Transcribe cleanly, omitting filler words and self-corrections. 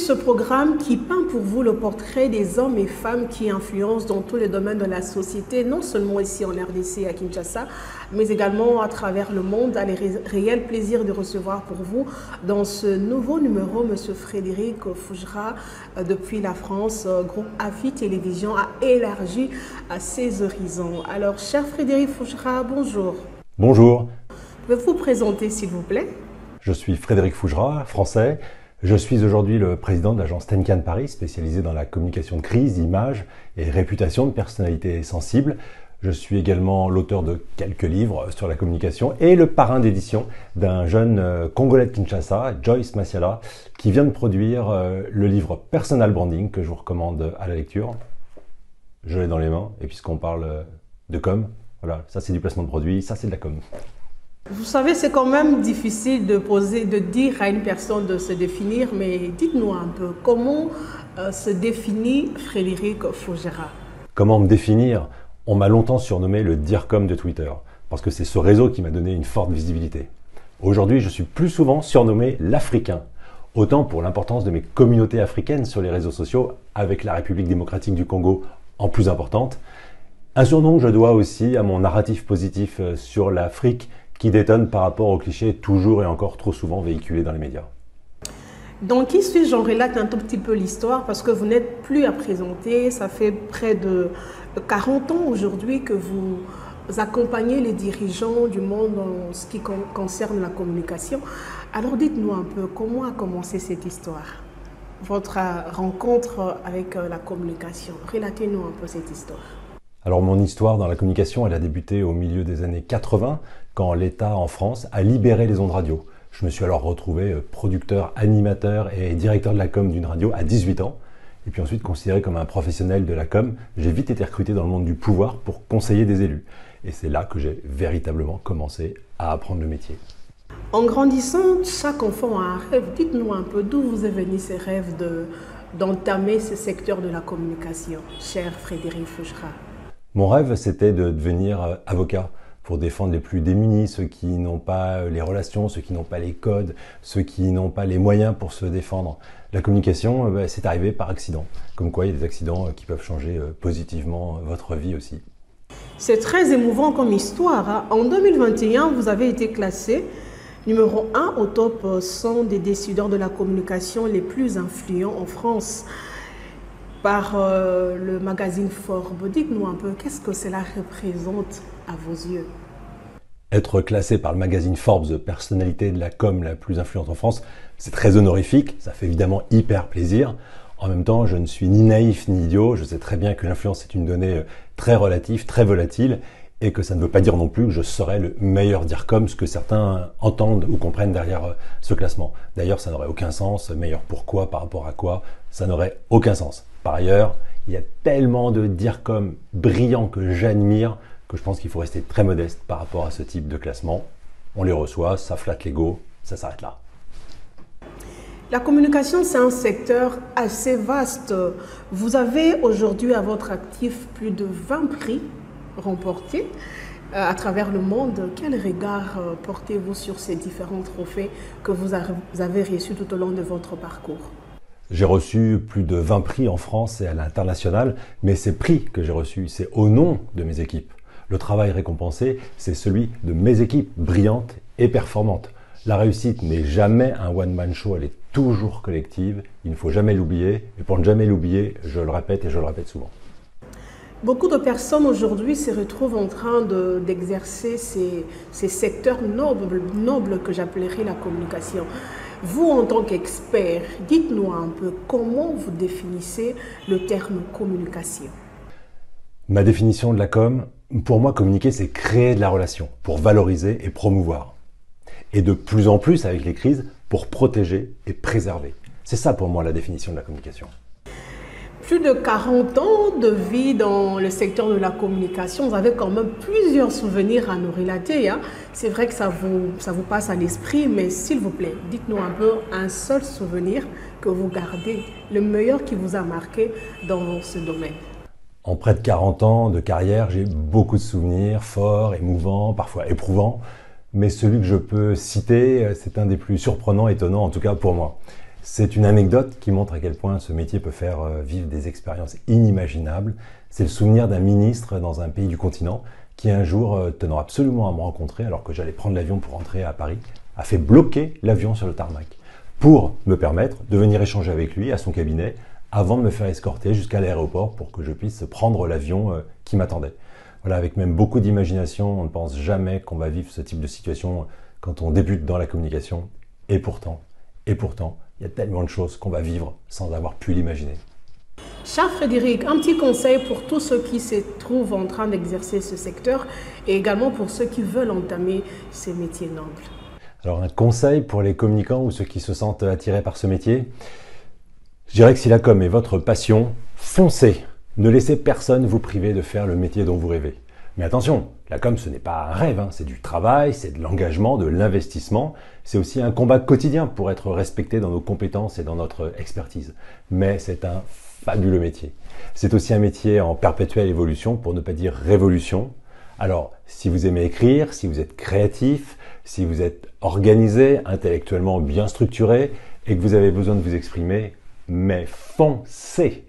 ce programme qui peint pour vous le portrait des hommes et femmes qui influencent dans tous les domaines de la société, non seulement ici en RDC à Kinshasa, mais également à travers le monde. A le réel plaisir de recevoir pour vous dans ce nouveau numéro M. Frédéric Fougera depuis la France. Groupe AFI Télévision a élargi à ses horizons. Alors, cher Frédéric Fougera, bonjour. Bonjour. Pouvez-vous vous présenter s'il vous plaît? Je suis Frédéric Fougera, français. Je suis aujourd'hui le président de l'agence Tenkan Paris, spécialisée dans la communication de crise, image et réputation de personnalités sensibles. Je suis également l'auteur de quelques livres sur la communication et le parrain d'édition d'un jeune Congolais de Kinshasa, Joyce Masiala, qui vient de produire le livre Personal Branding que je vous recommande à la lecture. Je l'ai dans les mains et puisqu'on parle de com, voilà, ça c'est du placement de produit, ça c'est de la com. Vous savez, c'est quand même difficile de dire à une personne de se définir, mais dites-nous un peu, comment se définit Frédéric Fougera? Comment me définir? On m'a longtemps surnommé le DIRCOM de Twitter, parce que c'est ce réseau qui m'a donné une forte visibilité. Aujourd'hui, je suis plus souvent surnommé l'Africain, autant pour l'importance de mes communautés africaines sur les réseaux sociaux, avec la République démocratique du Congo en plus importante. Un surnom que je dois aussi à mon narratif positif sur l'Afrique, qui détonne par rapport aux clichés toujours et encore trop souvent véhiculés dans les médias. Donc, qui suis-je? J'en relate un tout petit peu l'histoire parce que vous n'êtes plus à présenter. Ça fait près de 40 ans aujourd'hui que vous accompagnez les dirigeants du monde en ce qui concerne la communication. Alors, dites-nous un peu comment a commencé cette histoire, votre rencontre avec la communication. Relatez-nous un peu cette histoire. Alors mon histoire dans la communication, elle a débuté au milieu des années 80, quand l'État en France a libéré les ondes radio. Je me suis alors retrouvé producteur, animateur et directeur de la com d'une radio à 18 ans. Et puis ensuite, considéré comme un professionnel de la com, j'ai vite été recruté dans le monde du pouvoir pour conseiller des élus. Et c'est là que j'ai véritablement commencé à apprendre le métier. En grandissant, chaque enfant a un rêve. Dites-nous un peu d'où vous est venu ces rêves d'entamer ce secteur de la communication, cher Frédéric Fougera. Mon rêve, c'était de devenir avocat pour défendre les plus démunis, ceux qui n'ont pas les relations, ceux qui n'ont pas les codes, ceux qui n'ont pas les moyens pour se défendre. La communication, c'est arrivé par accident. Comme quoi, il y a des accidents qui peuvent changer positivement votre vie aussi. C'est très émouvant comme histoire. En 2021, vous avez été classé numéro 1 au top 100 des décideurs de la communication les plus influents en France par le magazine Forbes. Dites-nous un peu, qu'est-ce que cela représente à vos yeux? Être classé par le magazine Forbes personnalité de la com la plus influente en France, c'est très honorifique, ça fait évidemment hyper plaisir. En même temps, je ne suis ni naïf ni idiot, je sais très bien que l'influence est une donnée très relative, très volatile, et que ça ne veut pas dire non plus que je serai le meilleur DIRCOM, ce que certains entendent ou comprennent derrière ce classement. D'ailleurs, ça n'aurait aucun sens, meilleur pourquoi, par rapport à quoi, ça n'aurait aucun sens. Par ailleurs, il y a tellement de DIRCOM brillants que j'admire que je pense qu'il faut rester très modeste par rapport à ce type de classement. On les reçoit, ça flatte l'ego, ça s'arrête là. La communication, c'est un secteur assez vaste. Vous avez aujourd'hui à votre actif plus de 20 prix remportés à travers le monde. Quel regard portez-vous sur ces différents trophées que vous avez reçus tout au long de votre parcours? J'ai reçu plus de 20 prix en France et à l'international, mais ces prix que j'ai reçus, c'est au nom de mes équipes. Le travail récompensé, c'est celui de mes équipes brillantes et performantes. La réussite n'est jamais un one-man show, elle est toujours collective. Il ne faut jamais l'oublier. Et pour ne jamais l'oublier, je le répète et je le répète souvent. Beaucoup de personnes aujourd'hui se retrouvent en train d'exercer ces secteurs nobles que j'appellerais la communication. Vous, en tant qu'expert, dites-nous un peu comment vous définissez le terme communication. Ma définition de la com, pour moi, communiquer, c'est créer de la relation pour valoriser et promouvoir. Et de plus en plus, avec les crises, pour protéger et préserver. C'est ça pour moi la définition de la communication. Plus de 40 ans de vie dans le secteur de la communication, vous avez quand même plusieurs souvenirs à nous relater. C'est vrai que ça vous passe à l'esprit, mais s'il vous plaît, dites-nous un peu un seul souvenir que vous gardez, le meilleur qui vous a marqué dans ce domaine. En près de 40 ans de carrière, j'ai beaucoup de souvenirs forts, émouvants, parfois éprouvants. Mais celui que je peux citer, c'est un des plus surprenants, étonnants en tout cas pour moi. C'est une anecdote qui montre à quel point ce métier peut faire vivre des expériences inimaginables. C'est le souvenir d'un ministre dans un pays du continent qui un jour, tenant absolument à me rencontrer alors que j'allais prendre l'avion pour rentrer à Paris, a fait bloquer l'avion sur le tarmac pour me permettre de venir échanger avec lui à son cabinet avant de me faire escorter jusqu'à l'aéroport pour que je puisse prendre l'avion qui m'attendait. Voilà, avec même beaucoup d'imagination, on ne pense jamais qu'on va vivre ce type de situation quand on débute dans la communication. Et pourtant, il y a tellement de choses qu'on va vivre sans avoir pu l'imaginer. Cher Frédéric, un petit conseil pour tous ceux qui se trouvent en train d'exercer ce secteur et également pour ceux qui veulent entamer ces métiers nobles. Alors un conseil pour les communicants ou ceux qui se sentent attirés par ce métier, je dirais que si la com est votre passion, foncez. Ne laissez personne vous priver de faire le métier dont vous rêvez. Mais attention, la com ce n'est pas un rêve, c'est du travail, c'est de l'engagement, de l'investissement. C'est aussi un combat quotidien pour être respecté dans nos compétences et dans notre expertise. Mais c'est un fabuleux métier. C'est aussi un métier en perpétuelle évolution, pour ne pas dire révolution. Alors, si vous aimez écrire, si vous êtes créatif, si vous êtes organisé, intellectuellement bien structuré et que vous avez besoin de vous exprimer, mais foncez!